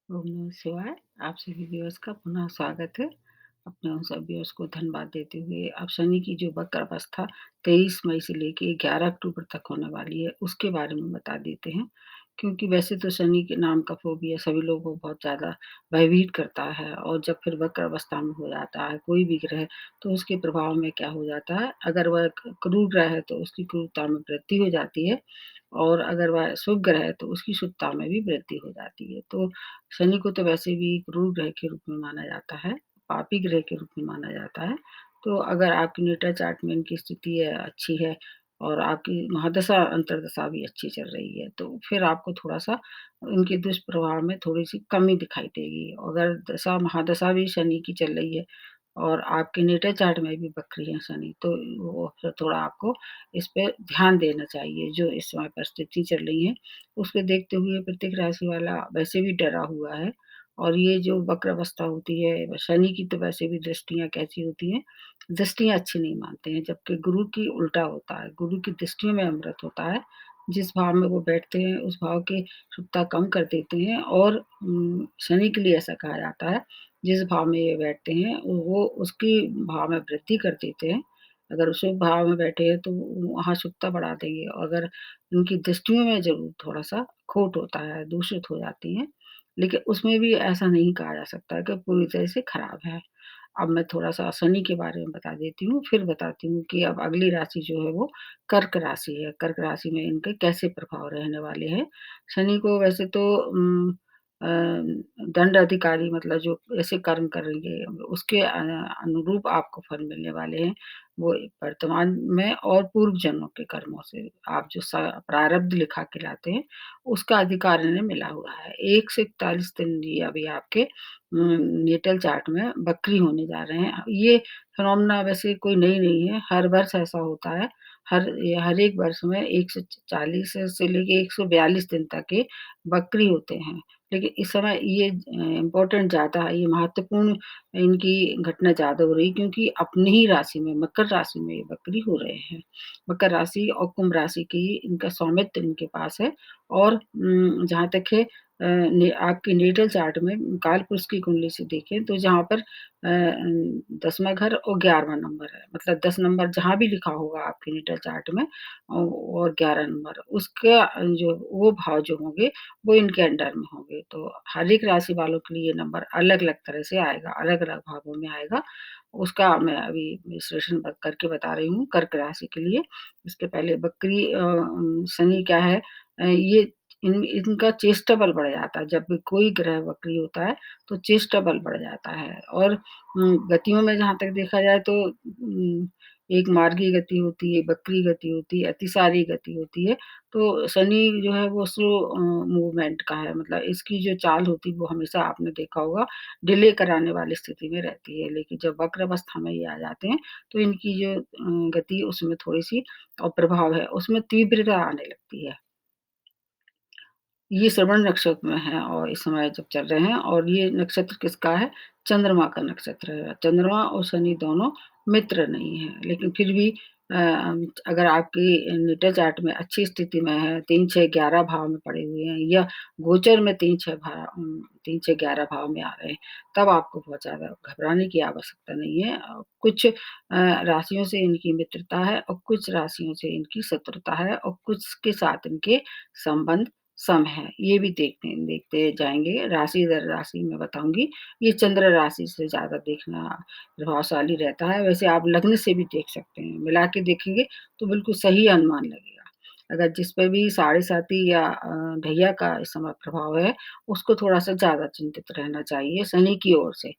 ओम नमः शिवाय। आप सभी व्यूअर्स का पुनः स्वागत है। अपने उन सब व्यूअर्स को धन्यवाद देते हुए अब शनि की जो वक्र अवस्था 23 मई से लेके 11 अक्टूबर तक होने वाली है, उसके बारे में बता देते हैं। क्योंकि वैसे तो शनि के नाम का फ़ोबिया सभी लोगों को बहुत ज़्यादा भयभीत करता है और जब फिर वक्र अवस्था में हो जाता है कोई भी ग्रह, तो उसके प्रभाव में क्या हो जाता है, अगर वह क्रूर ग्रह है तो उसकी क्रूरता में वृद्धि हो जाती है और अगर वह शुभ ग्रह है तो उसकी शुभता में भी वृद्धि हो जाती है। तो शनि को तो वैसे भी क्रूर ग्रह के रूप में माना जाता है, पापी ग्रह के रूप में माना जाता है। तो अगर आपकी नेटा चार्ट में इनकी स्थिति अच्छी है और आपकी महादशा अंतर्दशा भी अच्छी चल रही है, तो फिर आपको थोड़ा-सा इनके दुष्प्रभाव में थोड़ी-सी कमी दिखाई देगी। अगर दशा महादशा भी शनि की चल रही है और आपके नेटा चार्ट में भी वक्री है शनि, तो वो फिर थोड़ा आपको इस पे ध्यान देना चाहिए। जो इस समय परिस्थिति चल रही है, उसको देखते हुए प्रत्येक राशि वाला वैसे भी डरा हुआ है और ये जो वक्र अवस्था होती है, शनि की तो वैसे भी दृष्टियाँ कैसी होती हैं, दृष्टियाँ अच्छी नहीं मानते हैं, जबकि गुरु की उल्टा होता है। गुरु की दृष्टियों में अमृत होता है, जिस भाव में वो बैठते हैं, उस भाव की शुभता कम कर देते हैं और शनि के लिए ऐसा कहा जाता है, जिस भाव में ये बैठते हैं, वो उसकी भाव में वृद्धि कर देते हैं। अगर शुभ भाव में बैठे हैं, तो वहाँ शुभता बढ़ा देंगे और अगर उनकी दृष्टियों में ज़रूर थोड़ा-सा खोट होता है, दूषित हो जाती हैं, लेकिन उसमें भी ऐसा नहीं कहा जा सकता कि पूरी तरह से खराब है। अब मैं थोड़ा-सा शनि के बारे में बता देती हूँ, फिर बताती हूँ कि अब अगली राशि जो है वो कर्क राशि है। कर्क राशि में इनके कैसे प्रभाव रहने वाले हैं। शनि को वैसे तो अ, दंड अधिकारी मतलब जो ऐसे कर्म करेंगे उसके अनुरूप आपको फल मिलने वाले हैं। वो वर्तमान में और पूर्व जन्मों के कर्मों से आप जो स प्रारब्ध लिखा के लाते हैं, उसका अधिकार इन्हें मिला हुआ है। 1 से 41 दिन ये अभी आपके नेटल चार्ट में वक्री होने जा रहे हैं। ये फिनोमेना वैसे कोई नई नहीं है, हर वर्ष ऐसा होता है। हर एक वर्ष में 140 से लेके 142 दिन तक ये वक्री होते हैं। लेकिन इस समय ये इम्पोर्टेंट ज़्यादा है, ये महत्वपूर्ण इनकी घटना ज़्यादा हो रही है क्योंकि अपनी ही राशि में, मकर राशि में ये वक्री हो रहे हैं। मकर राशि और कुंभ राशि की इनका स्वामित्व इनके पास है और जहाँ तक है आपके नेटल चार्ट में कालपुरुष की कुंडली से देखें तो जहाँ पर 10वाँ घर और 11वाँ नंबर है, मतलब 10 नंबर जहाँ भी लिखा होगा आपके नेटल चार्ट में और 11 नंबर उसका जो वो भाव जो होंगे, वो इनके अंडर में होंगे। तो हर एक राशि वालों के लिए ये नंबर अलग-अलग तरह से आएगा, अलग-अलग भावों में आएगा। उसका मैं अभी विश्लेषण करके बता रही हूँ कर्क राशि के लिए। इसके पहले वक्री शनि क्या है ये इनका चेष्टा बल बढ़ जाता है। जब भी कोई ग्रह वक्री होता है, तो चेष्टा बल बढ़ जाता है और गतियों में जहाँ तक देखा जाए तो एक मार्गी गति होती है, वक्री गति होती है, अतिसारी गति होती है। तो शनि जो है वो स्लो मूवमेंट का है, मतलब इसकी जो चाल होती है वो हमेशा आपने देखा होगा डिले कराने वाली स्थिति में रहती है। लेकिन जब वक्र अवस्था में ये आ जाते हैं, तो इनकी जो गति है उसमें थोड़ी-सी और प्रभाव है, उसमें तीव्रता आने लगती है। ये श्रवण नक्षत्र में है और इस समय जब चल रहे हैं और ये नक्षत्र किसका है? चंद्रमा का नक्षत्र है। चंद्रमा और शनि दोनों मित्र नहीं हैं, लेकिन फिर भी अगर आपकी नेटल चार्ट में अच्छी स्थिति में है, 3, 6, 11 भाव में पड़े हुए हैं या गोचर में 3, 6, 11 भाव में आ रहे हैं, तब आपको बहुत ज़्यादा घबराने की आवश्यकता नहीं है। कुछ राशियों से इनकी मित्रता है और कुछ राशियों से इनकी शत्रुता है और कुछ के साथ इनके संबंध सम है, ये भी देखते देखते जाएँगे, राशि दर राशि मैं बताऊँगी। ये चंद्र राशि से ज़्यादा देखना प्रभावशाली रहता है, वैसे आप लग्न से भी देख सकते हैं, मिला के देखेंगे तो बिल्कुल सही अनुमान लगेगा। अगर जिस पे भी साढ़े-साती या ढैया का इस समय प्रभाव है, उसको थोड़ा-सा ज़्यादा चिंतित रहना चाहिए शनि की ओर से।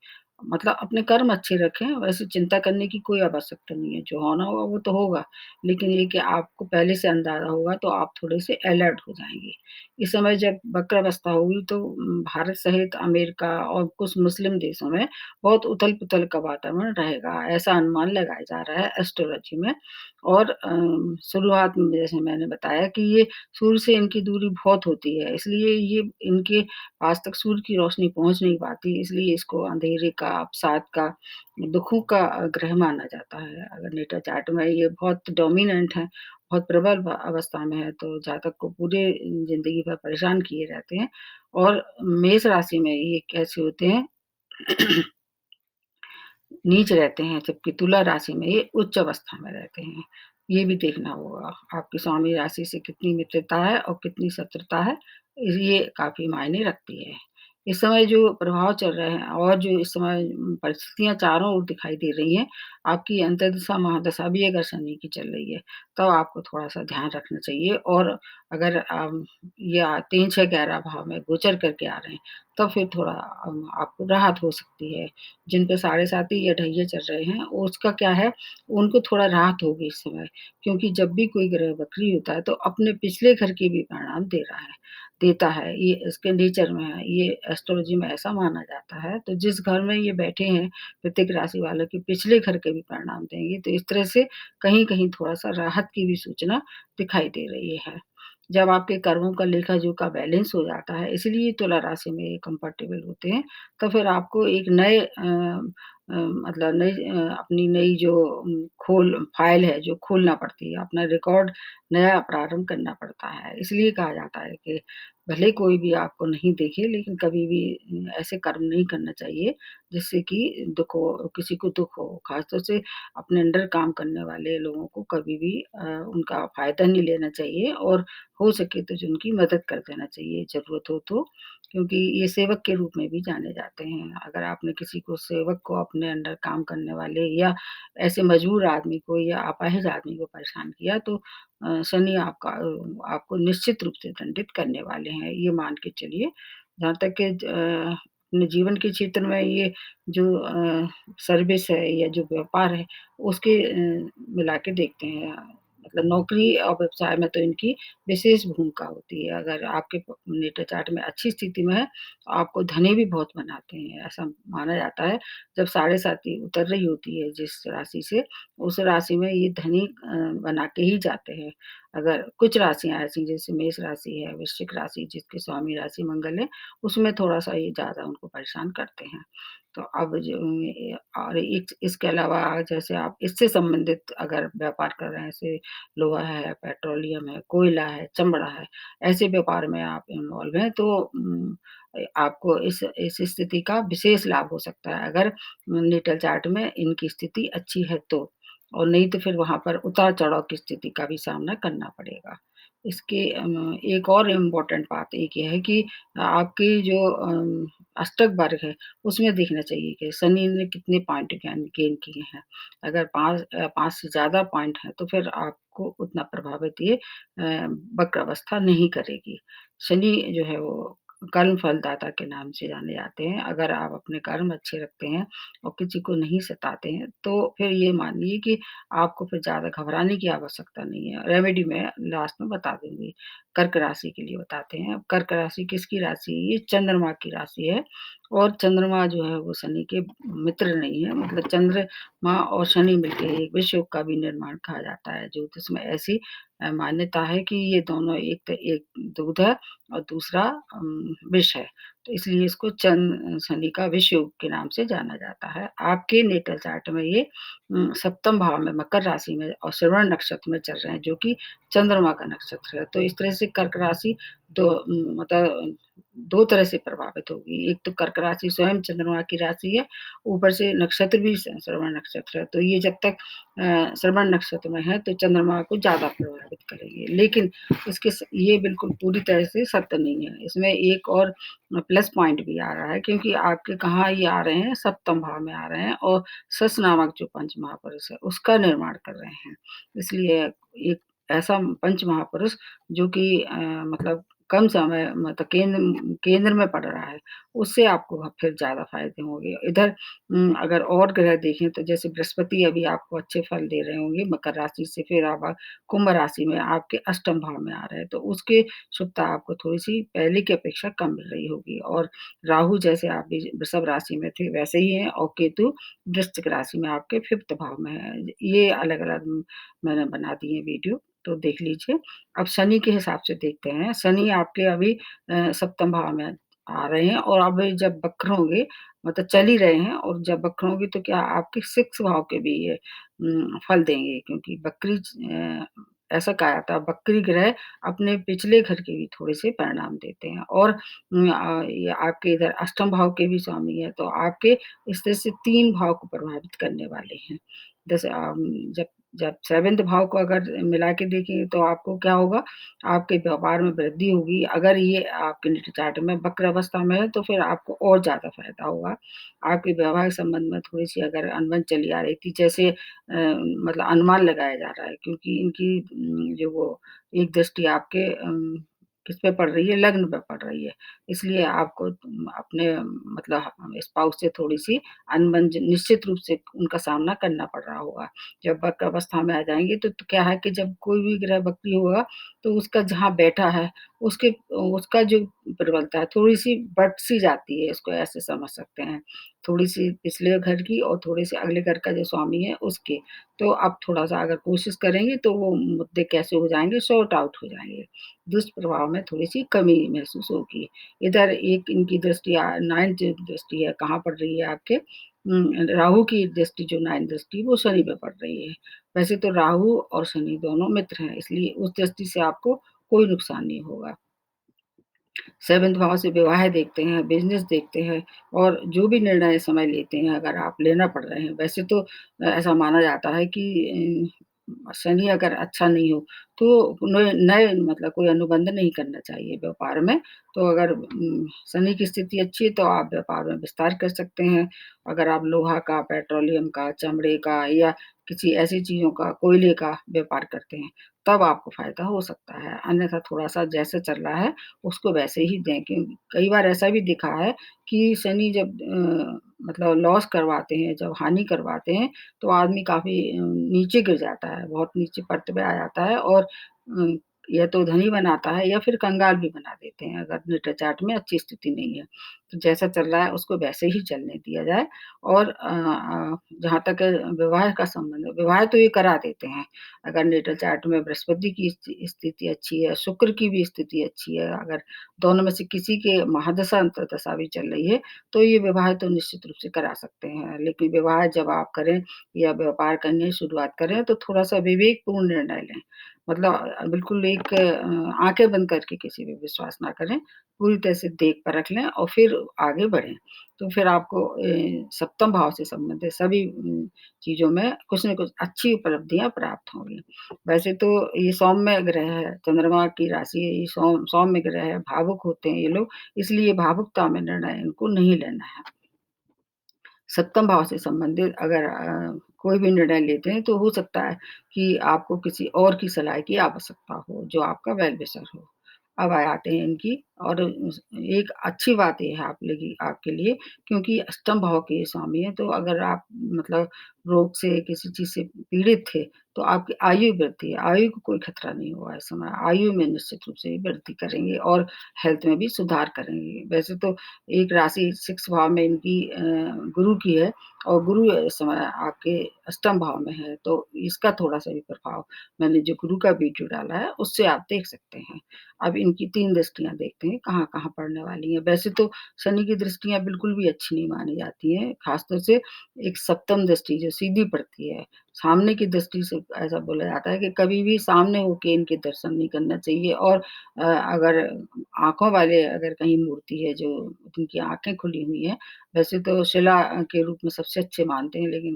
मतलब अपने कर्म अच्छे रखें, वैसे चिंता करने की कोई आवश्यकता नहीं है, जो होना होगा वो तो होगा, लेकिन ये कि आपको पहले से अंदाज़ा होगा तो आप थोड़े-से अलर्ट हो जाएँगे। इस समय जब वक्र अवस्था होगी तो भारत सहित अमेरिका और कुछ मुस्लिम देशों में बहुत उथल-पुथल का वातावरण रहेगा, ऐसा अनुमान लगाया जा रहा है एस्ट्रोलॉजी में। और शुरुआत में जैसे मैंने बताया कि ये सूर्य से इनकी दूरी बहुत होती है, इसलिए ये इनके पास तक सूर्य की रोशनी पहुँच नहीं पाती, इसलिए इसको अंधेरे का, अवसाद का, दुखों का ग्रह माना जाता है। अगर नेटा चार्ट में ये बहुत डोमिनेंट है, बहुत प्रबल अवस्था में है, तो जातक को पूरे ज़िंदगी भर परेशान किए रहते हैं। और मेष राशि में ये कैसे होते हैं नीच रहते हैं, जबकि तुला राशि में ये उच्च अवस्था में रहते हैं। ये भी देखना होगा, आपकी स्वामी राशि से कितनी मित्रता है और कितनी शत्रुता है, ये काफ़ी मायने रखती है। इस समय जो प्रभाव चल रहे हैं और जो इस समय परिस्थितियाँ चारों ओर दिखाई दे रही हैं, आपकी अंतर्दशा, महादशा भी अगर शनि की चल रही है, तो आपको थोड़ा-सा ध्यान रखना चाहिए। और अगर ये 3, 6, 11 भाव में गोचर करके आ रहे हैं, तब फिर थोड़ा आपको राहत हो सकती है। जिन पे साढ़े साती या ढैया चल रहे हैं, उसका क्या है, उनको थोड़ा राहत होगी इस समय। क्योंकि जब भी कोई ग्रह वक्री होता है, तो अपने पिछले घर के भी परिणाम दे रहा है देता है, ये इसके नेचर में है, ये एस्ट्रोलॉजी में ऐसा माना जाता है। तो जिस घर में ये बैठे हैं, प्रत्येक राशि वालों के पिछले घर के भी परिणाम देंगे, तो इस तरह से कहीं-कहीं थोड़ा-सा राहत की भी सूचना दिखाई दे रही है। जब आपके कर्मों का लेखा-जोखा बैलेंस हो जाता है, इसलिए तुला राशि में ये कंफर्टेबल होते हैं, तो फिर आपको एक नए मतलब अपनी नई जो खोल फ़ाइल है, जो खोलना पड़ती है, अपना रिकॉर्ड नया प्रारंभ करना पड़ता है। इसलिए कहा जाता है कि भले कोई भी आपको नहीं देखे, लेकिन कभी भी ऐसे कर्म नहीं करना चाहिए, जिससे कि किसी को दुःख हो। ख़ास तौर से अपने अंडर काम करने वाले लोगों को कभी भी उनका फ़ायदा नहीं लेना चाहिए, और हो सके तो जो उनकी मदद कर देना चाहिए, ज़रूरत हो तो। क्योंकि ये सेवक के रूप में भी जाने जाते हैं। अगर आपने किसी को सेवक को अपने अंडर काम करने वाले या ऐसे मजबूर आदमी को या अपाहिज आदमी को परेशान किया, तो शनि आपको निश्चित रूप से दंडित करने वाले हैं, ये मान के चलिए। जहाँ तक कि अपने जीवन के क्षेत्र में ये जो सर्विस है या जो व्यापार है, उसके मिला के देखते हैं। मतलब नौकरी और व्यवसाय में तो इनकी विशेष भूमिका होती है। अगर आपके नेटर चार्ट में अच्छी स्थिति में है, तो आपको धनी भी बहुत बनाते हैं। ऐसा माना जाता है, जब साढ़े साती उतर रही होती है जिस राशि से, उस राशि में ये धनी बना के ही जाते हैं। अगर कुछ राशियाँ ऐसी जैसे मेष राशि है, वृश्चिक राशि जिसके स्वामी राशि मंगल है, उसमें थोड़ा-सा ये ज़्यादा उनको परेशान करते हैं। तो अब जो ये और एक इसके अलावा जैसे आप इससे संबंधित अगर व्यापार कर रहे हैं, जैसे लोहा है, पेट्रोलियम है, कोयला है, चमड़ा है, ऐसे व्यापार में आप इन्वॉल्व हैं, तो आपको इस स्थिति का विशेष लाभ हो सकता है, अगर नेटल चार्ट में इनकी स्थिति अच्छी है तो। और नहीं तो फिर वहाँ पर उतार-चढ़ाव की स्थिति का भी सामना करना पड़ेगा। इसके एक और इम्पोर्टेंट बात एक ये है कि आपकी जो अष्टक वर्ग है, उसमें देखना चाहिए कि शनि ने कितने पॉइंट गेन किए हैं। अगर 5 से ज़्यादा पॉइंट हैं, तो फिर आपको उतना प्रभावित ये वक्र अवस्था नहीं करेगी। शनि जो है वो कर्म फलदाता के नाम से जाने जाते हैं। अगर आप अपने कर्म अच्छे रखते हैं और किसी को नहीं सताते हैं, तो फिर ये मानिए कि आपको फिर ज़्यादा घबराने की आवश्यकता नहीं है। रेमेडी मैं लास्ट में बता दूँगी। कर्क राशि के लिए बताते हैं। कर्क राशि किसकी राशि है? ये चंद्रमा की राशि है, और चंद्रमा जो है वो शनि के मित्र नहीं है। मतलब चंद्रमा और शनि मिलके एक विषय का भी निर्माण कहा जाता है। ज्योतिष में ऐसी मान्यता है कि ये दोनों एक दूध है और दूसरा विष है। तो इसलिए इसको शनि का विष योग के नाम से जाना जाता है। आपके नेटल चार्ट में ये सप्तम भाव में मकर राशि में और श्रवण नक्षत्र में चल रहे हैं, जो कि चंद्रमा का नक्षत्र है। तो इस तरह से कर्क राशि मतलब 2 तरह से प्रभावित होगी। एक तो कर्क राशि स्वयं चंद्रमा की राशि है, ऊपर से नक्षत्र भी श्रवण नक्षत्र है। तो ये जब तक श्रवण नक्षत्र में है, तो चंद्रमा को ज़्यादा प्रभावित करेंगे। लेकिन ये बिल्कुल पूरी तरह से सत्य नहीं है। इसमें एक और प्लस पॉइंट भी आ रहा है, क्योंकि आपके कहाँ ये आ रहे हैं, सप्तम भाव में आ रहे हैं, और सस नामक जो पंच महापुरुष है, उसका निर्माण कर रहे हैं। इसलिए एक ऐसा पंच महापुरुष जो कि मतलब कम समय मतलब केंद्र में पड़ रहा है, उससे आपको फिर ज़्यादा फ़ायदे होंगे। इधर अगर और ग्रह देखें, तो जैसे बृहस्पति अभी आपको अच्छे फल दे रहे होंगे मकर राशि से, फिर आप कुंभ राशि में आपके अष्टम भाव में आ रहे हैं, तो उसकी शुभता आपको थोड़ी-सी पहले की अपेक्षा कम मिल रही होगी। और राहु जैसे आप भी वृषभ राशि में थे, वैसे ही हैं, और केतु वृश्चिक राशि में आपके 5th भाव में है। ये अलग-अलग मैंने बना दिए वीडियो, तो देख लीजिए। अब शनि के हिसाब से देखते हैं। शनि आपके अभी सप्तम भाव में आ रहे हैं, और अब जब वक्र होंगे, मतलब चल ही रहे हैं, और जब वक्र होंगे तो क्या आपके 6th भाव के भी ये फल देंगे, क्योंकि ऐसा कहा जाता है वक्री ग्रह अपने पिछले घर के भी थोड़े-से परिणाम देते हैं और ये आपके इधर अष्टम भाव के भी स्वामी हैं, तो आपके इस तरह से 3 भाव को प्रभावित करने वाले हैं। जैसे जब जब 7th भाव को अगर मिला के देखें तो आपको क्या होगा, आपके व्यापार में वृद्धि होगी। अगर ये आपके नेटी चार्ट में वक्र अवस्था में है तो फिर आपको और ज़्यादा फ़ायदा होगा। आपके वैवाहिक संबंध में थोड़ी-सी अगर अनबन चली आ रही थी जैसे मतलब अनुमान लगाया जा रहा है क्योंकि इनकी जो वो एक दृष्टि आपके किस पे पड़ रही है? लग्न पे पड़ रही है। इसलिए आपको अपने मतलब स्पाउस से थोड़ी-सी अनबन ज निश्चित रूप से उनका सामना करना पड़ रहा होगा। जब वक्र अवस्था में आ जाएँगे तो क्या है कि जब कोई भी ग्रह वक्री होगा तो उसका जहाँ बैठा है उसके उसका जो प्रबलता है थोड़ी-सी बढ़-सी जाती है, इसको ऐसे समझ सकते हैं। थोड़ी-सी पिछले घर की और थोड़ी-सी अगले घर का जो स्वामी है उसके। तो आप थोड़ा-सा अगर कोशिश करेंगे तो वो मुद्दे कैसे हो जाएँगे सॉर्ट आउट हो जाएँगे। दुष्प्रभाव में थोड़ी-सी कमी महसूस होगी। इधर एक इनकी दृष्टि 9th दृष्टि है, कहाँ पड़ रही है आपके राहु की दृष्टि जो 9th दृष्टि वो शनि पे पड़ रही है। वैसे तो राहु और शनि दोनों मित्र हैं, इसलिए उस दृष्टि से आपको कोई नुकसान नहीं होगा। 7th भाव से विवाह देखते हैं, बिज़नेस देखते हैं और जो भी निर्णय इस समय लेते हैं अगर आप लेना पड़ रहे हैं, वैसे तो ऐसा माना जाता है कि शनि अगर अच्छा नहीं हो, तो नए नए मतलब कोई अनुबंध नहीं करना चाहिए व्यापार में। तो अगर शनि की स्थिति अच्छी है तो आप व्यापार में विस्तार कर सकते हैं। अगर आप लोहा का, पेट्रोलियम का, चमड़े का या किसी ऐसी चीज़ों का, कोयले का व्यापार करते हैं, तब आपको फ़ायदा हो सकता है। अन्यथा थोड़ा-सा जैसे चल रहा है उसको वैसे ही दें क्यों कई बार ऐसा भी दिखा है कि शनि जब मतलब लॉस करवाते हैं, जब हानि करवाते हैं, तो आदमी काफ़ी नीचे गिर जाता है, बहुत नीचे परत पे आ जाता है और या तो धनी बनाता है या फिर कंगाल भी बना देते हैं, अगर नेटर चार्ट में अच्छी स्थिति नहीं है। तो जैसा चल रहा है उसको वैसे ही चलने दिया जाए और जहाँ तक विवाह का संबंध है, विवाह तो ये करा देते हैं। अगर नेटल चार्ट में बृहस्पति की स्थिति अच्छी है, शुक्र की भी स्थिति अच्छी है, अगर दोनों में से किसी के महादशा अंतर्दशा भी चल रही है, तो ये विवाह तो निश्चित रूप से करा सकते हैं। लेकिन विवाह जब आप करें या व्यापार करने की शुरुआत करें, तो थोड़ा-सा विवेकपूर्ण निर्णय लें। मतलब बिल्कुल एक आँखें बंद करके किसी पे विश्वास ना करें, पूरी तरह से देख परख लें और फिर आगे बढ़ें। तो फिर आपको सप्तम भाव से संबंधित सभी चीज़ों में कुछ न कुछ अच्छी उपलब्धियाँ प्राप्त होंगी। वैसे तो ये सौम्य ग्रह है, चंद्रमा की राशि है, ये सौम्य ग्रह है, भावुक होते हैं ये लोग, इसलिए भावुकता में निर्णय इनको नहीं लेना है। सप्तम भाव से संबंधित अगर कोई भी निर्णय लेते हैं तो हो सकता है कि आपको किसी और की सलाह की आवश्यकता हो, जो आपका वेल विशर हो। अब आते हैं इनकी और एक अच्छी बात ये है आप लगी आपके लिए क्योंकि अष्टम भाव के ये स्वामी हैं, तो अगर आप मतलब रोग से किसी चीज़ से पीड़ित थे, तो आपकी आयु वृद्धि है, आयु को कोई खतरा नहीं हुआ इस समय, आयु में निश्चित रूप से वृद्धि करेंगे और हेल्थ में भी सुधार करेंगे। वैसे तो एक राशि 6 भाव में इनकी गुरु की है और गुरु इस समय आपके अष्टम भाव में है, तो इसका थोड़ा-सा भी प्रभाव मैंने जो गुरु का वीडियो डाला है, उससे आप देख सकते हैं। अब इनकी 3 दृष्टियाँ देखते हैं, कहाँ-कहाँ पड़ने वाली हैं। वैसे तो शनि की दृष्टियाँ बिल्कुल भी अच्छी नहीं मानी जाती हैं, ख़ासतौर से एक सप्तम दृष्टि जो सीधी पड़ती है। सामने की दृष्टि से ऐसा बोला जाता है कि कभी भी सामने होके इनके दर्शन नहीं करना चाहिए और अगर आँखों वाले अगर कहीं मूर्ति है जो जिनकी आँखें खुली हुई हैं, वैसे तो शिला के रूप में सबसे अच्छे मानते हैं, लेकिन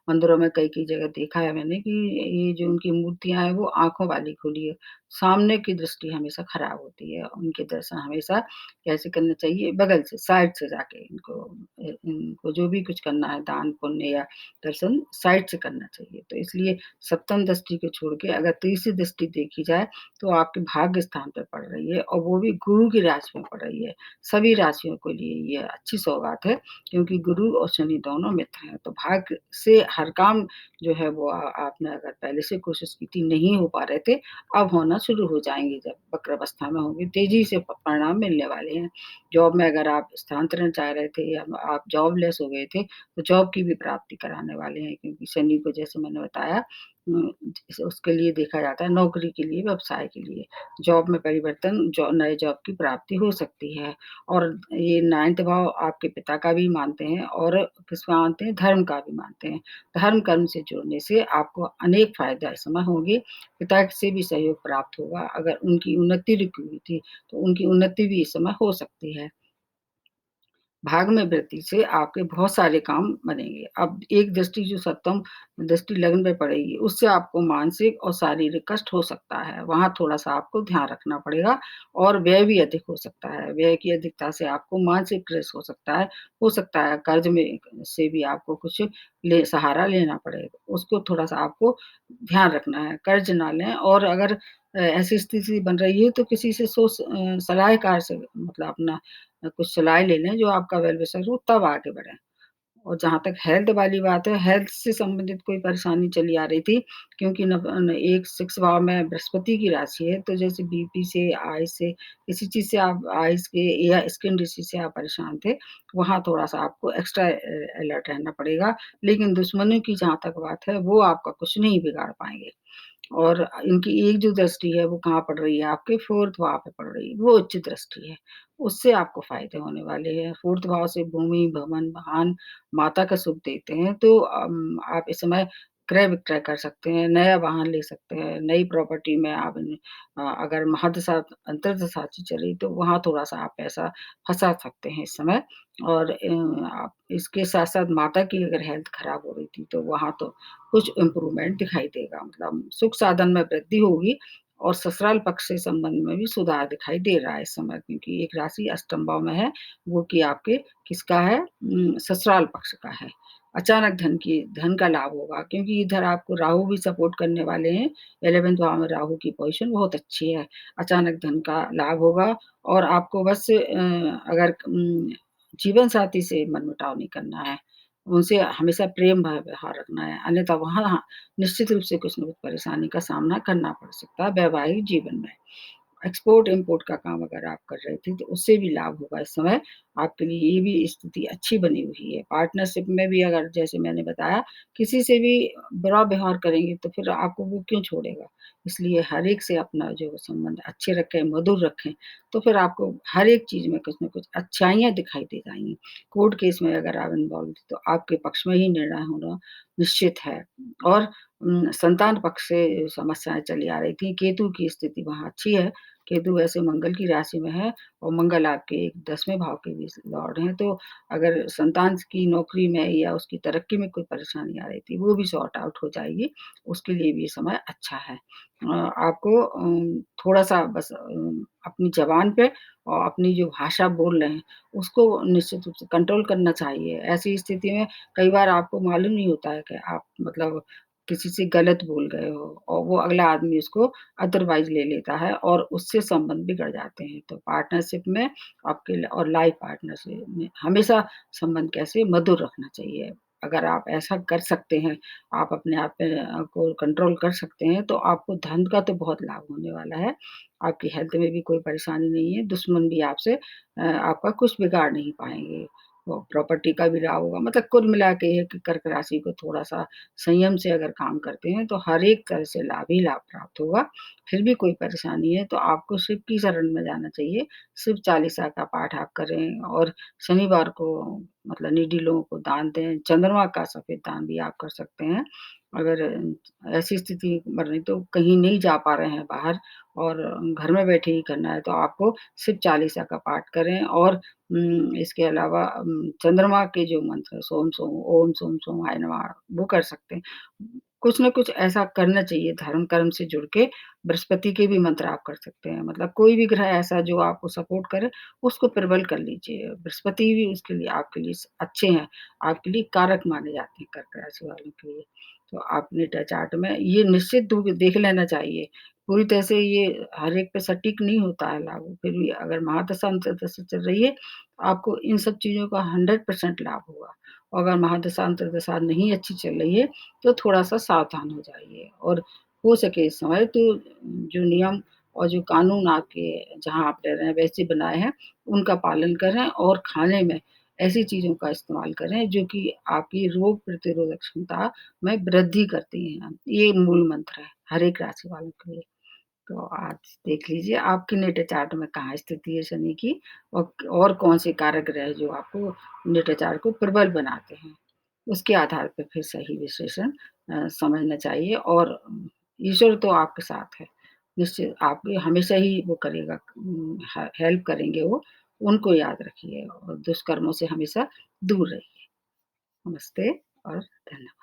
मंदिरों में कई-कई जगह देखा है मैंने कि ये जो उनकी मूर्तियाँ हैं, वो आँखों वाली खुली है। सामने की दृष्टि हमेशा खराब होती है, उनके दर्शन हमेशा कैसे करने चाहिए, बगल से, साइड से जाके इनको जो भी कुछ करना है, दान, पुण्य या दर्शन साइड से करना चाहिए। तो इसलिए सप्तम दृष्टि को छोड़ के अगर तीसरी दृष्टि देखी जाए, तो आपके भाग्य स्थान पे पड़ रही है और वो भी गुरु की राशि में पड़ रही है। सभी राशियों के लिए ये अच्छी सौगात है क्योंकि गुरु और शनि दोनों मित्र हैं, तो भाग्य से हर काम जो है वो आपने अगर पहले से कोशिश की थी, नहीं हो पा रहे थे, अब होना शुरू हो जाएँगे जब वक्र अवस्था में होंगे, तेज़ी से प परिणाम मिलने वाले हैं। जॉब में अगर आप स्थानांतरण चाह रहे थे या आप जॉबलेस हो गए थे, तो जॉब की भी प्राप्ति कराने वाले हैं क्योंकि शनि को जैसे मैंने बताया उसके लिए देखा जाता है नौकरी के लिए, व्यवसाय के लिए। जॉब में परिवर्तन, नए जॉब की प्राप्ति हो सकती है और ये 9th भाव आपके पिता का भी मानते हैं और किसका मानते हैं? धर्म का भी मानते हैं। धर्म कर्म से जुड़ने से आपको अनेक फ़ायदा इस समय होंगे। पिता से भी सहयोग प्राप्त होगा। अगर उनकी उन्नति रुकी हुई थी, तो उनकी उन्नति भी इस समय हो सकती है। भाग में वृद्धि से आपके बहुत सारे काम बनेंगे। अब एक दृष्टि जो सप्तम दृष्टि लग्न पे पड़ेगी, उससे आपको मानसिक और शारीरिक कष्ट हो सकता है। वहाँ थोड़ा-सा आपको ध्यान रखना पड़ेगा और व्यय भी अधिक हो सकता है। व्यय की अधिकता से आपको मानसिक क्लेश हो सकता है। हो सकता है कर्ज़ में से भी आपको कुछ सहारा लेना पड़े। उसको थोड़ा-सा आपको ध्यान रखना है, कर्ज़ ना लें और अगर ऐसी स्थिति बन रही है तो किसी से सलाहकार से मतलब अपना कुछ सलाह ले लें जो आपका वेल विशर हो तब आगे बढ़ें। और जहाँ तक हेल्थ वाली बात है, हेल्थ से संबंधित कोई परेशानी चली आ रही थी क्योंकि एक 6 भाव में बृहस्पति की राशि है, तो जैसे बीपी से, आइज़ से, किसी चीज़ से आप आइज़ के या स्किन डिसीज़ से आप परेशान थे, वहाँ थोड़ा-सा आपको एक्स्ट्रा अलर्ट रहना पड़ेगा। लेकिन दुश्मनों की जहाँ तक बात है, वो आपका कुछ नहीं बिगाड़ पाएँगे। और इनकी एक जो दृष्टि है वो कहाँ पड़ रही है आपके 4th भाव पे पड़ रही है, वो उच्च दृष्टि है। उससे आपको फ़ायदे होने वाले हैं। 4th भाव से भूमि, भवन, वाहन, माता का सुख देते हैं तो आप इस समय क्रय-विक्रय कर सकते हैं, नया वाहन ले सकते हैं, नई प्रॉपर्टी में आप अगर महादशा अंतर्दशा चल रही तो वहाँ थोड़ा-सा आप पैसा फँसा सकते हैं इस समय। और आप इसके साथ-साथ माता की अगर हेल्थ खराब हो रही थी तो वहाँ तो कुछ इम्प्रूवमेंट दिखाई देगा मतलब सुख साधन में वृद्धि होगी और ससुराल पक्ष से संबंध में भी सुधार दिखाई दे रहा है इस समय क्योंकि एक राशि अष्टम भाव में है, वो कि आपके किसका है ससुराल पक्ष का है। अचानक धन का लाभ होगा क्योंकि इधर आपको राहु भी सपोर्ट करने वाले हैं, 11th भाव में राहु की पोज़ीशन बहुत अच्छी है। अचानक धन का लाभ होगा और आपको बस अगर जीवन साथी से मनमुटाव नहीं करना है। उनसे हमेशा प्रेम भाव व्यवहार रखना है, अन्यथा वहाँ हाँ, निश्चित रूप से कुछ न कुछ परेशानी का सामना करना पड़ सकता है वैवाहिक जीवन में। एक्सपोर्ट-इम्पोर्ट का काम अगर आप कर रहे थे, तो उससे भी लाभ होगा इस समय। आपके लिए ये भी स्थिति अच्छी बनी हुई है। पार्टनरशिप में भी अगर जैसे मैंने बताया, किसी से भी बुरा व्यवहार करेंगे, तो फिर आपको वो क्यों छोड़ेगा? इसलिए हर एक से अपना जो संबंध अच्छे रखें, मधुर रखें, तो फिर आपको हर एक चीज़ में कुछ न कुछ अच्छाइयाँ दिखाई दे जाएँगी। कोर्ट केस में अगर आप इन्वॉल्व थे, तो आपके पक्ष में ही निर्णय होना निश्चित है। और संतान पक्ष से समस्याएँ चली आ रही थी, केतु की स्थिति वहाँ अच्छी है। केतु वैसे मंगल की राशि में है और मंगल आपके 10वें भाव के भी लॉर्ड हैं, तो अगर संतान की नौकरी में या उसकी तरक्की में कोई परेशानी आ रही थी, वो भी सॉर्ट आउट हो जाएगी, उसके लिए भी ये समय अच्छा है। आपको थोड़ा-सा बस अपनी ज़बान पे और अपनी जो भाषा बोल रहे हैं, उसको निश्चित रूप से कंट्रोल करना चाहिए। ऐसी स्थिति में कई बार आपको मालूम नहीं होता है कि आप मतलब किसी से गलत बोल गए हो और वो अगला आदमी उसको अदरवाइज़ ले लेता है और उससे संबंध बिगड़ जाते हैं। तो पार्टनरशिप में आपके और लाइफ़ पार्टनरशिप में हमेशा संबंध कैसे मधुर रखना चाहिए। अगर आप ऐसा कर सकते हैं, आप अपने आप पे को कंट्रोल कर सकते हैं, तो आपको धन का तो बहुत लाभ होने वाला है। आपकी हेल्थ में भी कोई परेशानी नहीं है, दुश्मन भी आपसे आपका कुछ बिगाड़ नहीं पाएँगे। वो प्रॉपर्टी का भी लाभ होगा मतलब कुल मिला के ये कि कर्क राशि को थोड़ा-सा संयम से अगर काम करते हैं, तो हर एक तरह से लाभ ही लाभ प्राप्त होगा। फिर भी कोई परेशानी है, तो आपको शिव की शरण में जाना चाहिए। शिव चालीसा का पाठ आप करें और शनिवार को मतलब नीडी लोगों को दान दें। चंद्रमा का सफ़ेद दान भी आप कर सकते हैं। अगर ऐसी स्थिति बन रही तो कहीं नहीं जा पा रहे हैं बाहर और घर में बैठे ही करना है, तो आपको शिव चालीसा का पाठ करें और इसके अलावा चंद्रमा के जो मंत्र हैं, सोम सोम ओम सोम सोमाय नमः वो कर सकते हैं। कुछ न कुछ ऐसा करना चाहिए धर्म कर्म से जुड़ के, बृहस्पति के भी मंत्र आप कर सकते हैं। मतलब कोई भी ग्रह ऐसा जो आपको सपोर्ट करे, उसको प्रबल कर लीजिए। बृहस्पति भी उसके लिए आपके लिए अच्छे हैं, आपके लिए कारक माने जाते हैं कर्क राशि वालों के लिए। तो आपने चार्ट में ये निश्चित देख लेना चाहिए। पूरी तरह से ये हर एक पे सटीक नहीं होता है लागू, फिर भी अगर महादशा अंतर्दशा चल रही है, आपको इन सब चीज़ों का 100% लाभ होगा। और अगर महादशा अंतर्दशा नहीं अच्छी चल रही है, तो थोड़ा-सा सावधान हो जाइए और हो सके इस समय तो जो नियम और जो कानून आपके जहाँ आप रह रहे हैं वैसे बनाए हैं, उनका पालन करें और खाने में ऐसी चीज़ों का इस्तेमाल करें जो कि आपकी रोग प्रतिरोधक क्षमता में वृद्धि करती हैं। ये मूल मंत्र है हर एक राशि वालों के लिए। तो आज देख लीजिए आपकी नेट चार्ट में कहाँ स्थिति है शनि की और कौन से कारक ग्रह जो आपको नेट चार्ट को प्रबल बनाते हैं। उसके आधार पे फिर सही विश्लेषण समझना चाहिए और ईश्वर तो आपके साथ है। निश्चित आपकी हमेशा ही वो करेगा हेल्प करेंगे वो, उनको याद रखिए और दुष्कर्मों से हमेशा दूर रहिए। नमस्ते और धन्यवाद।